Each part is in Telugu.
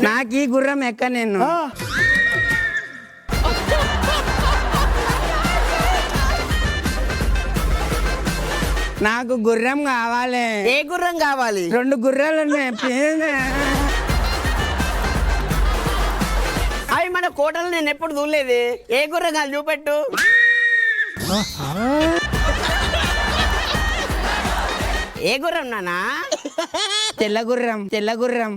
నాకు ఈ గుర్రం ఎక్క నేను నాకు గుర్రం కావాలి. ఏ గుర్రం కావాలి? 2 గుర్రాలు ఉన్నాయి. అవి మన కోటలు నేను ఎప్పుడు చూడలేదు. ఏ గుర్రం కాదు చూపెట్టు. ఏ గుర్రం నానా? తెల్ల గుర్రం. తెల్ల గుర్రం.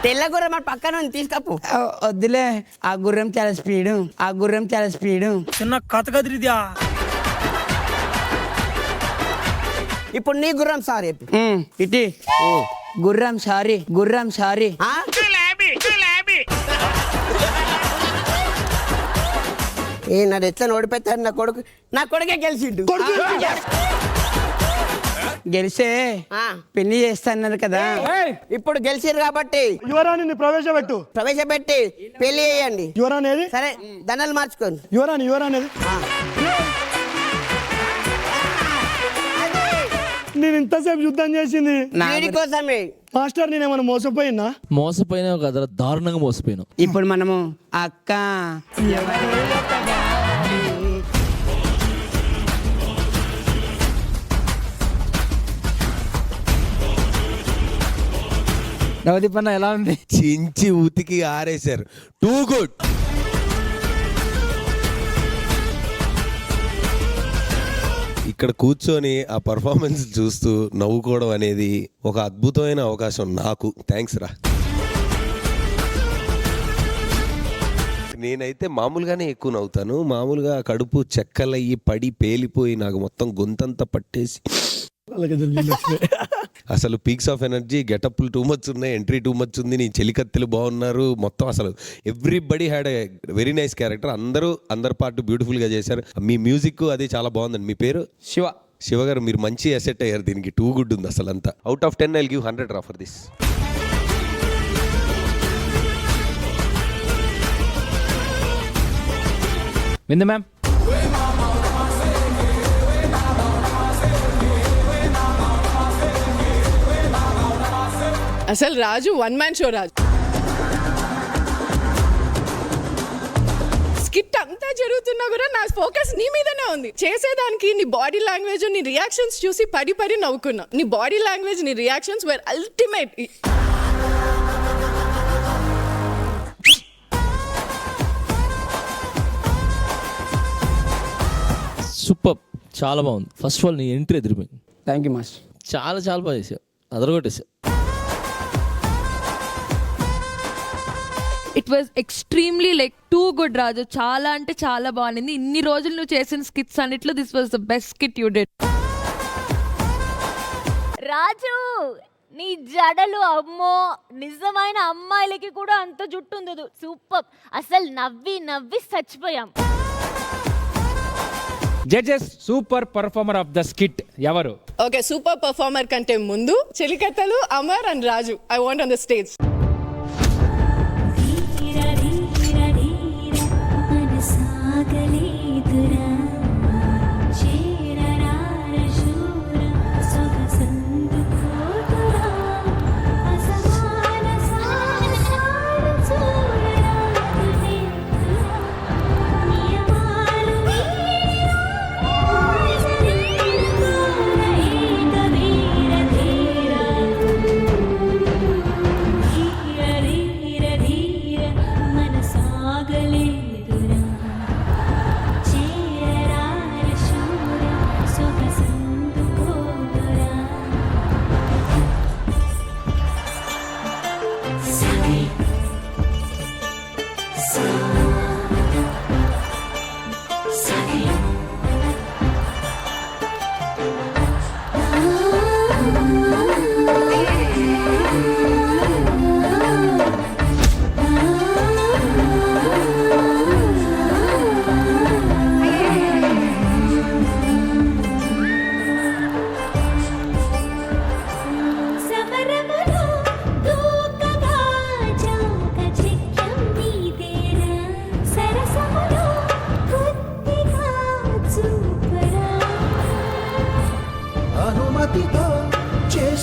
తెల్ల గుర్రం మన పక్కన ఉంది, తీసుకపో. వద్దులే, ఆ గుర్రం చాలా స్పీడు. ఆ గుర్రం చాలా స్పీడు. చిన్న కథ కదిరిద్యా. ఇప్పుడు నీ గుర్రం సారీ ఇటీ. గుర్రం సారీ. గుర్రం సారీ. ఏ నాడు ఎట్లా ఓడిపోతారు నా కొడుకే గెలిచిండు. గెలిస్తే పెళ్లి చేస్తాన్నారు కదా. ఇప్పుడు గెలిచిరు కాబట్టి యువరాణిని ప్రవేశపెట్టి పెళ్లి చేయండి. యువరాణి ఏది? సరే దండలు మార్చుకోండి. యువరాణి ఏది? నేను ఇంతసేపు యుద్ధం చేసింది వీడి కోసమే. మాస్టర్ నేనేమన్నా మోసపోయినావు కదరా, దారుణంగా మోసపోయినావు. ఇప్పుడు మనము అక్క నవదీప్ అన్న ఎలా ఉంది? చించి ఉతికి ఆరేశారు. Too good. ఇక్కడ కూర్చొని ఆ పర్ఫార్మెన్స్ చూస్తూ నవ్వుకోవడం అనేది ఒక అద్భుతమైన అవకాశం నాకు. థ్యాంక్స్ రా. నేనైతే మామూలుగానే ఎక్కువ నవ్వుతాను. మామూలుగా కడుపు చెక్కలయ్యి పడి పేలిపోయి నాకు మొత్తం గొంతంతా పట్టేసి అసలు పీక్స్ ఆఫ్ ఎనర్జీ, గెటప్లు టూ మచ్ ఉన్నాయి, ఎంట్రీ టూ మచ్ ఉంది, నీ చెలికత్తెలు బాగున్నారు, మొత్తం అసలు everybody had a very nice character. అందరు పాటు బ్యూటిఫుల్గా చేశారు. మీ మ్యూజిక్ అది చాలా బాగుందండి. మీ పేరు? శివ. శివ గారు మీరు మంచి అసెట్ అయ్యారు దీనికి. టూ గుడ్ ఉంది అసలు అంతా. అవుట్ ఆఫ్ 10 ఐల్ గివ్ 100 రా ఫర్ దిస్. విందు మ్యామ్. అసలు రాజు 1 మ్యాన్ షో. రాజు స్కిట్ అంతా జరుగుతున్నా కూడా నా ఫోకస్ నీ మీదనే ఉంది. చేసేదానికి నీ బాడీ లాంగ్వేజ్, నీ రియాక్షన్స్ చూసి పడి నవ్వుకున్నా. నీ బాడీ లాంగ్వేజ్, నీ రియాక్షన్స్ వేర్ అల్టిమేట్. సూపర్, చాలా బాగుంది. ఫస్ట్ ఆఫ్ ఆల్ నీ ఎంట్రీ ఎదిరిపోయింది. Thank you master. చాలా బాగా చేసావు, అదరగొట్టేసావు. It was extremely like too good Raju. చాలా అంటే చాలా బాగుంది. ఇన్ని రోజులు నువ్వు చేసిన స్కిట్స్ అన్నిట్లో this was the best skit you did. Raju నీ జడలు అమ్మో, నిజమైన అమ్మాయిలకి కూడా అంత జుట్టు ఉండదు. సూపర్. అసలు నవ్వి చచ్చిపోయాం. Judges, super performer of the skit ఎవరు? ఓకే, సూపర్ పర్ఫార్మర్ కంటే ముందు చెలికత్తలు Amar and Raju I want on the stage.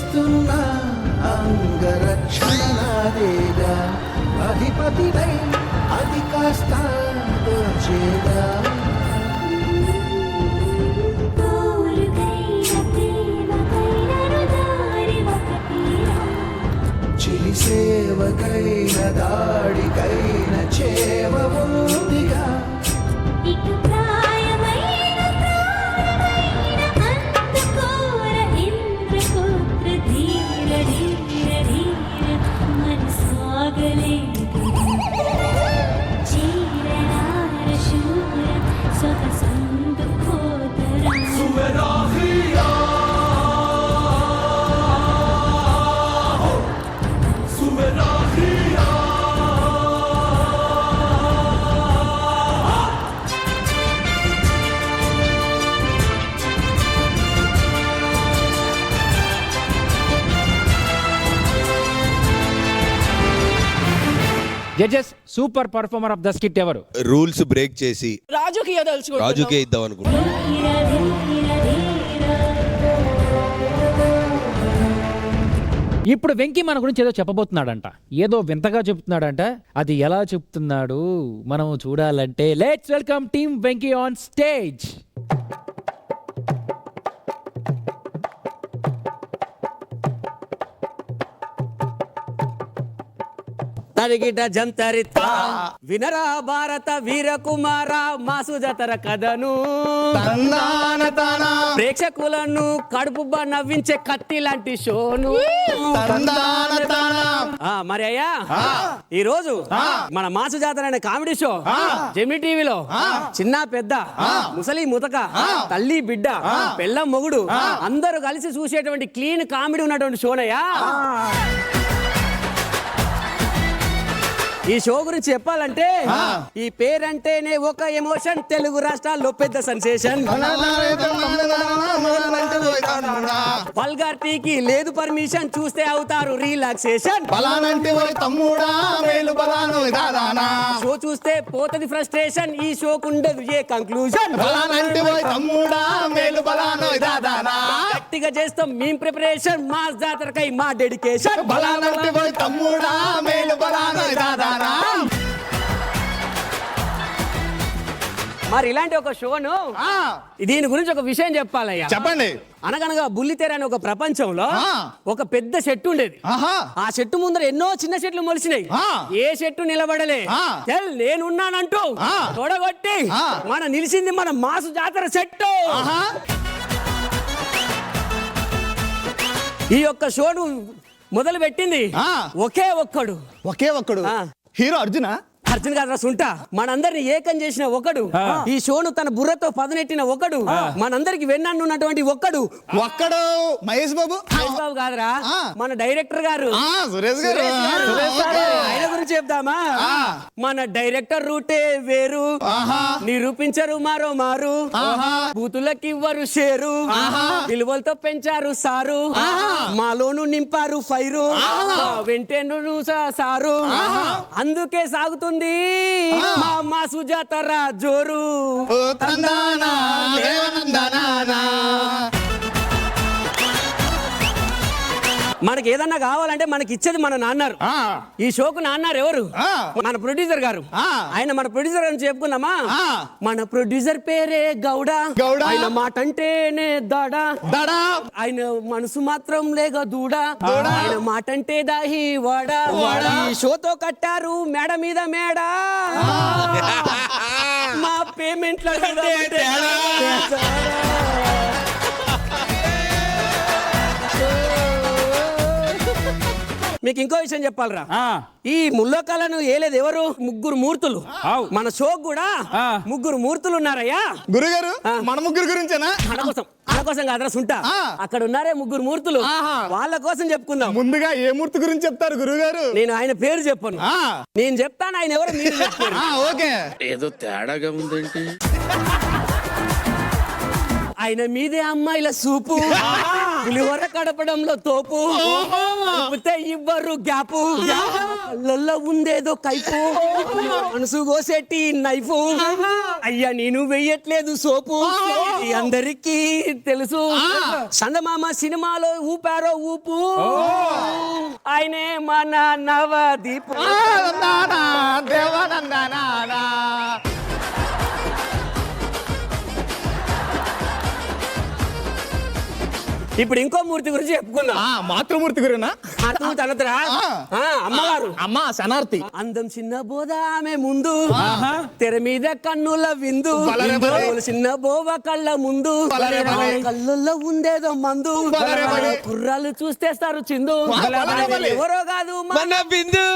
చేస్తున్నా అంగరక్షణ నాదేగా అధిపతినై అది కాస్త దోచేగా చిలి సేవకైన దాడికైన చేవ ఉందిగా judges super performer of the skit ఎవరు? రూల్స్ బ్రేక్ చేసి రాజుకి ఇయ్యదలుచుకుంటున్నాం. రాజుకే ఇద్దాం అనుకుంటున్నాను. ఇప్పుడు వెంకీ మన గురించి ఏదో చెప్పబోతున్నాడంట, ఏదో వింతగా చెప్తున్నాడంట. అది ఎలా చెప్తున్నాడు మనం చూడాలంటే let's welcome team Venky on stage. తరిగిట జంతరిత వినరా భారత వీరకుమార మాసు జతర కథను ప్రేక్షకులను కడుపుబ్బా నవ్వించే కత్తి లాంటి షోను. మరి అయ్యా ఈ రోజు మన మాసు జాతర అనే కామెడీ షో జెమిని టీవీలో చిన్న పెద్ద ముసలి ముతక తల్లి బిడ్డ పెళ్ళం మొగుడు అందరూ కలిసి చూసేటువంటి క్లీన్ కామెడీ ఉన్నటువంటి షోనయ్యా. ఈ షో గురించి చెప్పాలంటే ఈ పేరంటేనే ఒక ఎమోషన్, తెలుగు రాష్ట్రాల్లో పెద్ద సెన్సేషన్. వల్గారిటీకి లేదు పర్మిషన్, చూస్తే అవుతారు రిలాక్సేషన్. షో చూస్తే పోతది ఫ్రస్ట్రేషన్, ఈ షోకు ఉండదు ఏ కంక్లూజన్. గట్టిగా చేస్తాం మేము ప్రిపరేషన్, మా జాతరకై మా డెడికేషన్. మరి ఇలాంటి ఒక షోను దీని గురించి ఒక విషయం చెప్పాలయ్యా. చెప్పండి. అనగనగా బుల్లితెర అనే ఒక ప్రపంచంలో ఒక పెద్ద చెట్టు ఉండేది. ఆ చెట్టు ముందర ఎన్నో చిన్న చెట్లు మొలిచినాయి. ఏ చెట్టు నిలబడలే. నేనున్నానంటూ తొడగొట్టి మన నిలిచింది మన మాసు జాతర చెట్టు. ఈ యొక్క షోను మొదలు పెట్టింది ఒకే ఒక్కడు హీరో అర్జున. అర్జున్ గారు సుంట మనందరిని ఏకం చేసిన ఒకడు, ఈ షోను తన బుర్రతో పదునెట్టిన ఒకడు, మనందరికి వెన్నన్నున్నటువంటి ఒక్కడు మహేష్ బాబు కాదురా, మన డైరెక్టర్ గారు సురేష్ గారు. ఆయన గురించి చెప్దామా? మన డైరెక్టర్ రూటే వేరు, నిరూపించరు మారో మారు, బూతులకి ఇవ్వరు షేరు, విలువలతో పెంచారు సారు, మాలోను నింపారు ఫైరు, వెంటేను సారు. అందుకే సాగుతుంది మా సుజాతరా జోరు. మనకి ఏదన్నా కావాలంటే మనకి ఇచ్చేది మన నాన్నారు. ఈ షోకు నాన్నారు ఎవరు? మన ప్రొడ్యూసర్ గారు. ఆయన మన ప్రొడ్యూసర్ అని చెప్పుకున్నామా? మన ప్రొడ్యూసర్ పేరే గౌడ. ఆయన మాట అంటేనే దడా. ఆయన మనసు మాత్రం లేక దూడ. ఆయన మాట అంటే దాహి వాడా. ఈ షోతో కట్టారు మేడ మీద మేడ. మా పేమెంట్ మీకు ఇంకో విషయం చెప్పాలరా. ఈ ముల్లోకాలను ఏలేదు ఎవరు? ముగ్గురు మూర్తులు. మన షో కూడా ముగ్గురు మూర్తులు ఉన్నారయ్యా. గురుగారు మన ముగ్గురు గురించేనా? మన కోసం కాదరా సుంట, అక్కడ ఉన్నారే ముగ్గురు మూర్తులు, వాళ్ళ కోసం చెప్పుకుందాం. ముందుగా ఏ మూర్తి గురించి చెప్తారు గురుగారు? నేను ఆయన పేరు చెప్పను, నేను చెప్తాను ఆయన ఎవరు మీరు చెప్తారు. ఓకే. ఏదో తేడాగా ఉందేంటి? ఆయన మీదే అమ్మాయిల సూపు, పులిహోర కడపడంలో తోపు, లేకపోతే ఇవ్వరు గ్యాపు, కళ్ళల్లో ఉందేదో కైపు, మనసు కోసేటి నైఫు, అయ్యా నేను వెయ్యట్లేదు సోపు, ఇది అందరికీ తెలుసు. చందమామ సినిమాలో ఊపారో ఊపు, ఆయనే మన నవదీపు. ఇప్పుడు ఇంకో మూర్తి గురించి చెప్పుకుందాం. మాతృమూర్తి గురునా? తనతరా అమ్మగారు, అమ్మ శనార్థి. అందం చిన్న బోధ ఆమె ముందు, తెర మీద కన్నుల విందు, చిన్న బోవ కళ్ళ ముందు, కళ్ళల్లో ఉందేదో మందు, కుర్రాళ్ళు చూస్తేస్తారు చిందు, ఎవరో కాదు మన బిందు.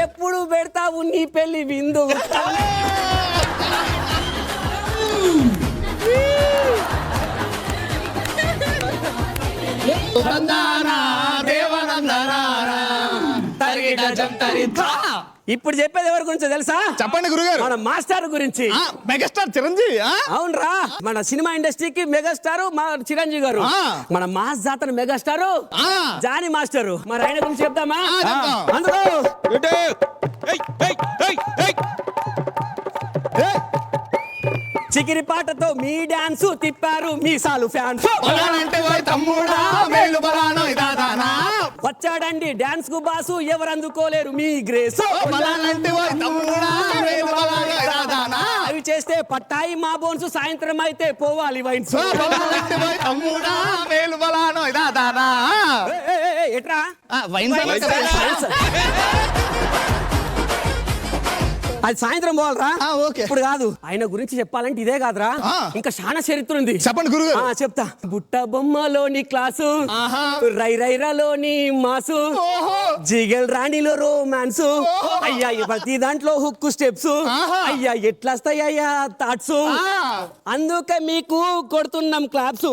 ఎప్పుడు పెడతావు నీ పెళ్లి విందు? ఇప్పుడు చెప్పేది ఎవరి గురించి తెలుసా? చెప్పండి గురుగారు. మన మాస్టర్ గురించి. మెగాస్టార్ చిరంజీవి. అవునరా, మన సినిమా ఇండస్ట్రీకి మెగాస్టార్ మా చిరంజీవి గారు, మన మాస్ జాతర మెగాస్టార్ జానీ మాస్టర్. మరి ఆయన గురించి చెప్తామా? అందుకో చికిరి పాటతో మీ డాన్స్ తిప్పారు మీసాలు ఫ్యాన్స్. వచ్చాడండి డాన్స్ కు బాసు, ఎవరు అందుకోలేరు మీ గ్రేస్. అవి చేస్తే పట్టాయి మా బోన్స్, సాయంత్రం అయితే పోవాలి వైన్స్. ఎట్రా అది సాయంత్రం పోవాలరా, ఇప్పుడు కాదు. ఆయన గురించి చెప్పాలంటే ఇదే కాదురా, ఇంకా చాలా చరిత్ర ఉంది. చెప్పండి గురుగారు. చెప్తా. బుట్ట బొమ్మలోని క్లాసు, రై రైరాలోని మాసు, జిగల్ రాణిలో రోమాన్స్, అయ్యా ప్రతి దాంట్లో హుక్కు స్టెప్స్, అయ్యా ఎట్లా వస్తాయి అయ్యా థాట్స్, అందుకే మీకు కొడుతున్నాం క్లాప్స్.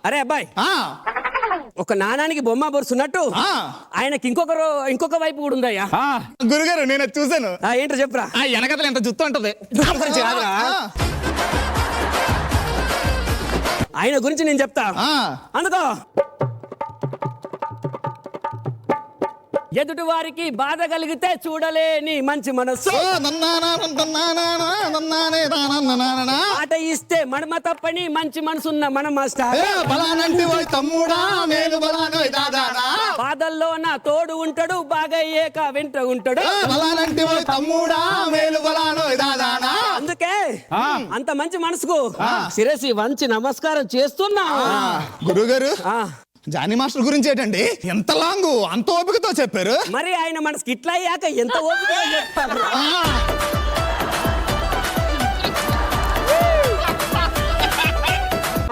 అరే అబ్బాయి, ఒక నాణానికి బొమ్మ బొరుస్తున్నట్టు ఆయనకి ఇంకొక వైపు కూడా ఉందయ్యా. గురుగారు నేను చూసాను. ఏంటో చెప్పురా. వెనకతలు ఎంత జుత్తు ఉంటది. ఆయన గురించి నేను చెప్తా. అందుకో ఎదుటి వారికి బాధ కలిగితే చూడలేని మంచి మనస్సు, ఆట ఇస్తే మడమ తప్పని మంచి మనసున్న మన మాస్టర్. బాధల్లో నా తోడు ఉంటాడు, బాగా అయ్యాక వెంట ఉంటాడు. అందుకే అంత మంచి మనసుకు శిరసి వంచి నమస్కారం చేస్తున్నా. గురుగారు, జానీ మాస్టర్ గురించి ఏంటండి ఎంత లాంగ్ అంత ఓపికతో చెప్పారు? మరి ఆయన మనసుకి ఇట్లా అయ్యాక ఎంత ఓపిక చెప్తారు.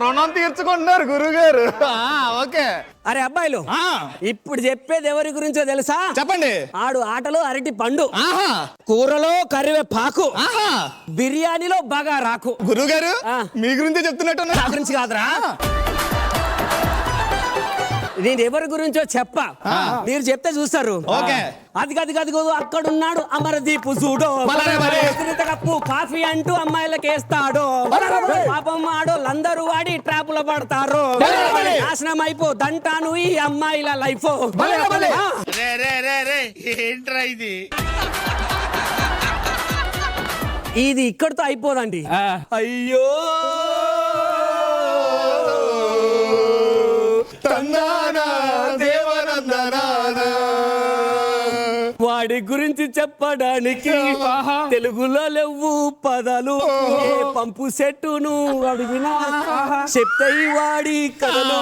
రుణం తీర్చుకుంటున్నారు గురుగారు. ఓకే. అరే అబ్బాయిలు, ఇప్పుడు చెప్పేది ఎవరి గురించో తెలుసా? చెప్పండి. ఆడు ఆటలో అరటి పండు, కూరలో కరివే పాకు, బిర్యానీలో బాగా రాకు. గురుగారు మీ గురించి చెప్తున్నట్టు. నా గురించి కాదురా, నేను ఎవరి గురించో చెప్ప, మీరు చెప్తే చూస్తారు. అది అక్కడున్నాడు అమరదీపు చూడు, కప్పు కాఫీ అంటూ అమ్మాయిలకు వేస్తాడు. పాపం ఆడోళ్ళందరూ వాడి ట్రాపులో పడతారు. నాశనం అయిపోదంటాను ఈ అమ్మాయిల లైఫ్. ఇది ఇక్కడితో అయిపోదండి. అయ్యో వాడి గురించి చెప్పడానికి తెలుగులో లేవు పదాలు. ఏ పంపు సెట్టును అడిగినా చెప్తాయి వాడి కథలు.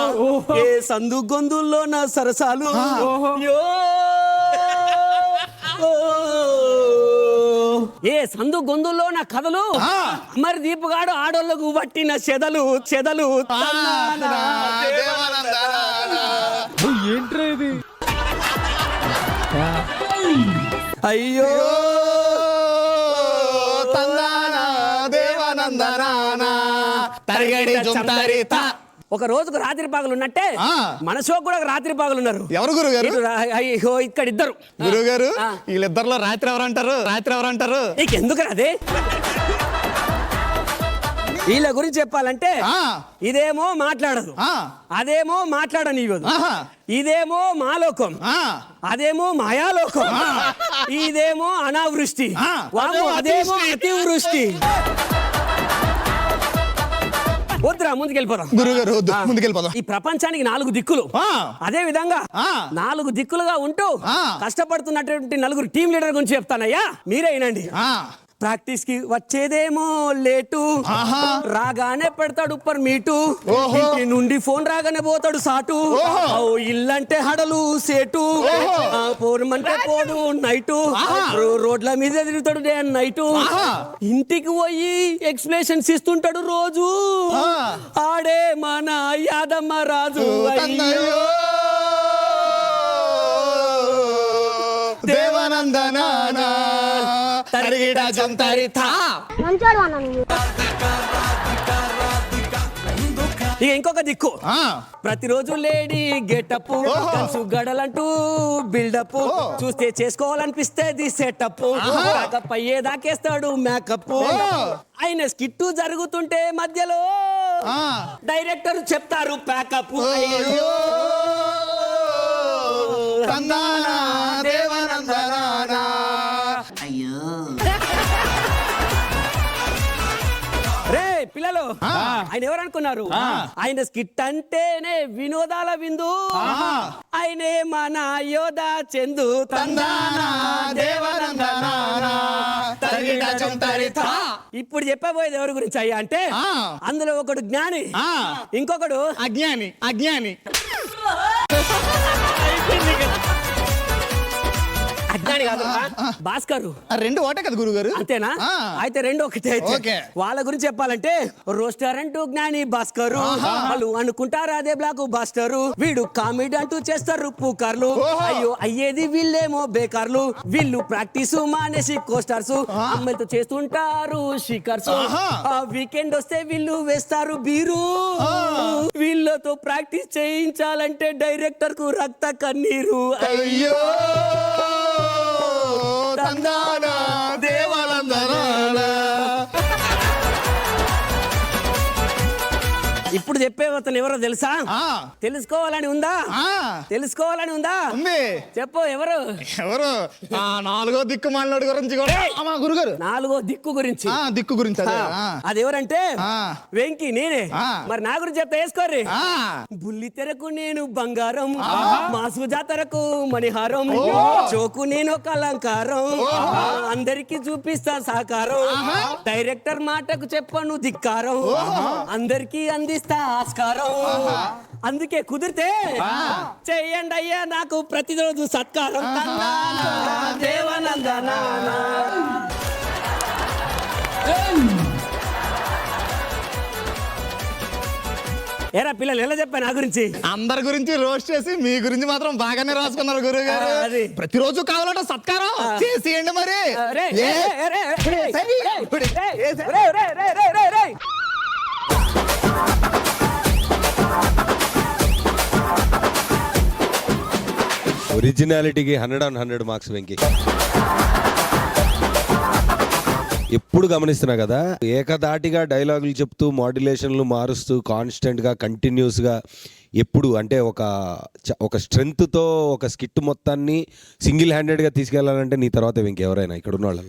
ఏ సందు గొంతుల్లో నా సరసాలు. ఏ సందు గొంతుల్లో నా కథలు. మరి దీపుగాడు ఆడోళ్ళకు పట్టిన చెదలు చెదలు. ఏంట్రా ఇది? అయ్యో ఒక రోజుకు రాత్రి పగలు ఉన్నట్టే మన షో కూడా రాత్రి పగలు ఉన్నారు. ఎవరు గురుగారు? ఇక్కడ ఇద్దరు గురువు గారు. వీళ్ళిద్దరిలో రాత్రి ఎవరంటారు? నీకెందుకు అదే? వీళ్ళ గురించి చెప్పాలంటే ఇదేమో మాట్లాడదు, అదేమో మాట్లాడనివ్వదు. ఇదేమో మాలోకం, అదేమో మాయాలోకం. ఇదేమో అనావృష్టి, అదేమో అతివృష్టి. వద్దురా ముందుకెళ్ళిపోదాం. గురుగారు ముందుకెళ్ళిపోదాం. ఈ ప్రపంచానికి 4 దిక్కులు, అదే విధంగా 4 దిక్కులుగా ఉంటూ కష్టపడుతున్నటువంటి 4 టీం లీడర్ గురించి చెప్తానయ్యా, మీరే వినండి. ప్రాక్టీస్ కి వచ్చేదేమో లేటు, రాగానే పెడతాడు పర్మీటు, ఇంటి నుండి ఫోన్ రాగానే పోతాడు సాటు, ఇల్లంటే హడలు సేటు, పోరమంటే పోడు నైటు, రోడ్ల మీద తిరుగుతాడు డే అండ్ నైటు, ఇంటికి పోయి ఎక్స్ప్లెనేషన్స్ ఇస్తుంటాడు రోజు, ఆడే మన యాదమ్మ రాజు. దేవానందనానా తరిగిడా జంతరితా. ఇక ఇంకొక దిక్కు, ప్రతిరోజు లేడీ గెటప్, కన్సు గడలంటూ బిల్డప్, చూస్తే చేసుకోవాలనిపిస్తే ది సెటప్, అయ్యేదాకేస్తాడు మేకప్. ఆయన స్కిట్టు జరుగుతుంటే మధ్యలో డైరెక్టర్ చెప్తారు ప్యాకప్. రే పిల్లలు, ఆయన ఎవరనుకున్నారు? ఆయన స్కిట్ అంటేనే వినోదాల విందు, ఆయనే మన యోధా చందు. ఇప్పుడు చెప్పబోయేది ఎవరి గురించి అయ్యా అంటే, అందులో ఒకడు జ్ఞాని, ఇంకొకడు అజ్ఞాని. అజ్ఞాని కాదు, భాస్కర్. 2 ఒకటే కదా గురుగారు? అంతేనా? అయితే 2 ఒకటే. వాళ్ళ గురించి చెప్పాలంటే, రెస్టారెంట్ జ్ఞాని భాస్కర్, వాళ్ళు అనుకుంటారు అదే బ్లాక్ బాస్టరు, వీడు కామెడీ అంటూ చేస్తారు పూకార్లు, అయ్యో అయ్యేది వీళ్ళేమో బేకార్లు, వీళ్ళు ప్రాక్టీస్ మానేసి కోస్టార్స్, అమ్మాయిలతో చేస్తుంటారు షికర్స్, ఆ వీకెండ్ వస్తే వీళ్ళు వేస్తారు బీరు, వీళ్ళతో ప్రాక్టీస్ చేయించాలంటే డైరెక్టర్ కు రక్త కన్నీరు. అయ్యో ఇప్పుడు చెప్పే అతను ఎవరో తెలుసా? తెలుసుకోవాలని ఉందా? ఉంది. చెప్పు ఎవరు? 4వ దిక్కు మాలినోడి గురించి కూడా గురుగారు. 4వ దిక్కు గురించి. దిక్కు గురించి అది ఎవరంటే వెంకీ, నేనే. మరి నా గురించి చెప్తా వేసుకోర్రి. బుల్లి తెరకు నేను బంగారం, మాసు జాతరకు మణిహారం, చోకు నేను ఒక అలంకారం, అందరికి చూపిస్తా సాకారం, డైరెక్టర్ మాటకు చెప్పను ధిక్కారం, అందరికి అందిస్తా ఆస్కారం, అందుకే కుదిరితే చెయ్యండి అయ్యా నాకు ప్రతిరోజు సత్కారం. దేవానందనా. ఏరా పిల్లలు ఎలా చెప్పా నా గురించి? అందరి గురించి రోస్ట్ చేసి మీ గురించి మాత్రం బాగానే రాసుకున్నారు గురువు గారు. ప్రతిరోజు కావాలంటే సత్కారం చేసేయండి మరి. ఒరిజినాలిటీకి 100/100 మార్క్స్ వెంకీ. ఎప్పుడు గమనిస్తున్నా కదా, ఏకదాటిగా డైలాగులు చెప్తూ మాడ్యులేషన్లు మారుస్తూ కాన్స్టెంట్గా కంటిన్యూస్గా ఎప్పుడు అంటే ఒక స్ట్రెంగ్త్తో ఒక స్కిట్ మొత్తాన్ని సింగిల్ హ్యాండెడ్గా తీసుకెళ్లాలంటే నీ తర్వాత ఇంకెవరైనా ఇక్కడ ఉన్న వాళ్ళు.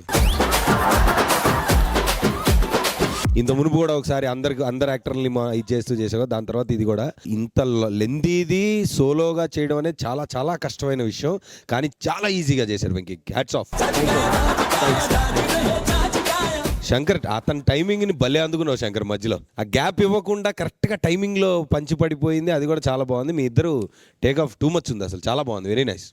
ఇంత మునుపు కూడా ఒకసారి అందరు యాక్టర్ని ఇది చేసావు, దాని తర్వాత ఇది కూడా ఇంత లెందీది సోలోగా చేయడం అనేది చాలా చాలా కష్టమైన విషయం, కానీ చాలా ఈజీగా చేశారు వెంకీ. Hats off. శంకర్ అతని టైమింగ్ని భలే అందుకున్నావు శంకర్. మధ్యలో ఆ గ్యాప్ ఇవ్వకుండా కరెక్ట్గా టైమింగ్లో పంచి పడిపోయింది, అది కూడా చాలా బాగుంది. మీ ఇద్దరు టేక్ ఆఫ్ టూ మచ్ ఉంది, అసలు చాలా బాగుంది. Very nice.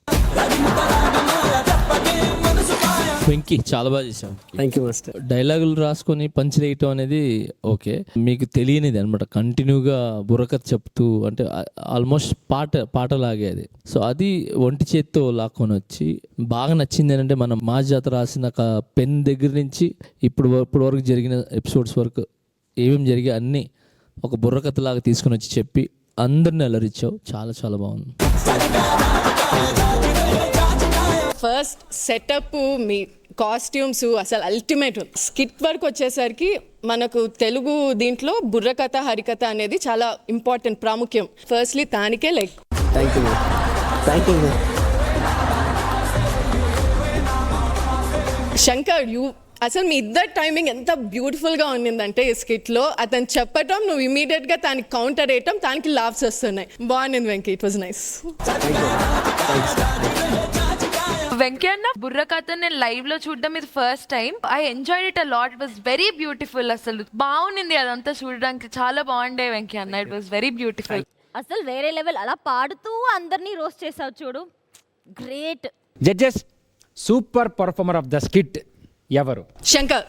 వెంకీ చాలా బాగా చేసాం. Thank you master. డైలాగులు రాసుకొని పంచ్ వేయటం అనేది ఓకే, మీకు తెలియనిది అనమాట. కంటిన్యూగా బుర్రకథ చెప్తూ అంటే ఆల్మోస్ట్ పాటలాగే అది. సో అది ఒంటి చేత్తో లాక్కొని వచ్చి బాగా నచ్చింది ఏంటంటే, మనం మా జాతర రాసిన పెన్ దగ్గర నుంచి ఇప్పుడు వరకు జరిగిన ఎపిసోడ్స్ వరకు ఏమేమి జరిగాయి అన్నీ ఒక బుర్రకథలాగా తీసుకుని వచ్చి చెప్పి అందరిని అలరించావు. చాలా చాలా బాగుంది. ఫస్ట్ సెటప్ మీ కాస్ట్యూమ్స్ అసలు అల్టిమేట్. స్కిట్ వర్క్ వచ్చేసరికి మనకు తెలుగు దీంట్లో బుర్రకథ హరికథ అనేది చాలా ఇంపార్టెంట్, ప్రాముఖ్యం. ఫస్ట్లీ దానికే like thank you thank you. Shankar అసలు మీ ఇద్దరు టైమింగ్ ఎంత బ్యూటిఫుల్ గా ఉండిందంటే ఈ స్కిట్ లో అతను చెప్పటం, నువ్వు ఇమీడియట్ గా దానికి కౌంటర్ వేయటం, దానికి లాఫ్స్ వస్తున్నాయి. బాగుంది Venky, it was nice. Venky అన్న బుర్రకథ నేను లైవ్ లో చూడడం ఇది first time. I enjoyed it a lot. It was very beautiful. అసలు బాగుంది అదంతా చూడడానికి, చాలా బాగుండే వెంకీ అన్న. It was very beautiful. అసలు వేరే లెవెల్. అలా పాడుతూ అందరినీ రోస్ట్ చేసావు చూడు, great. Judges, super performer of the skit ఎవరు? శంకర్.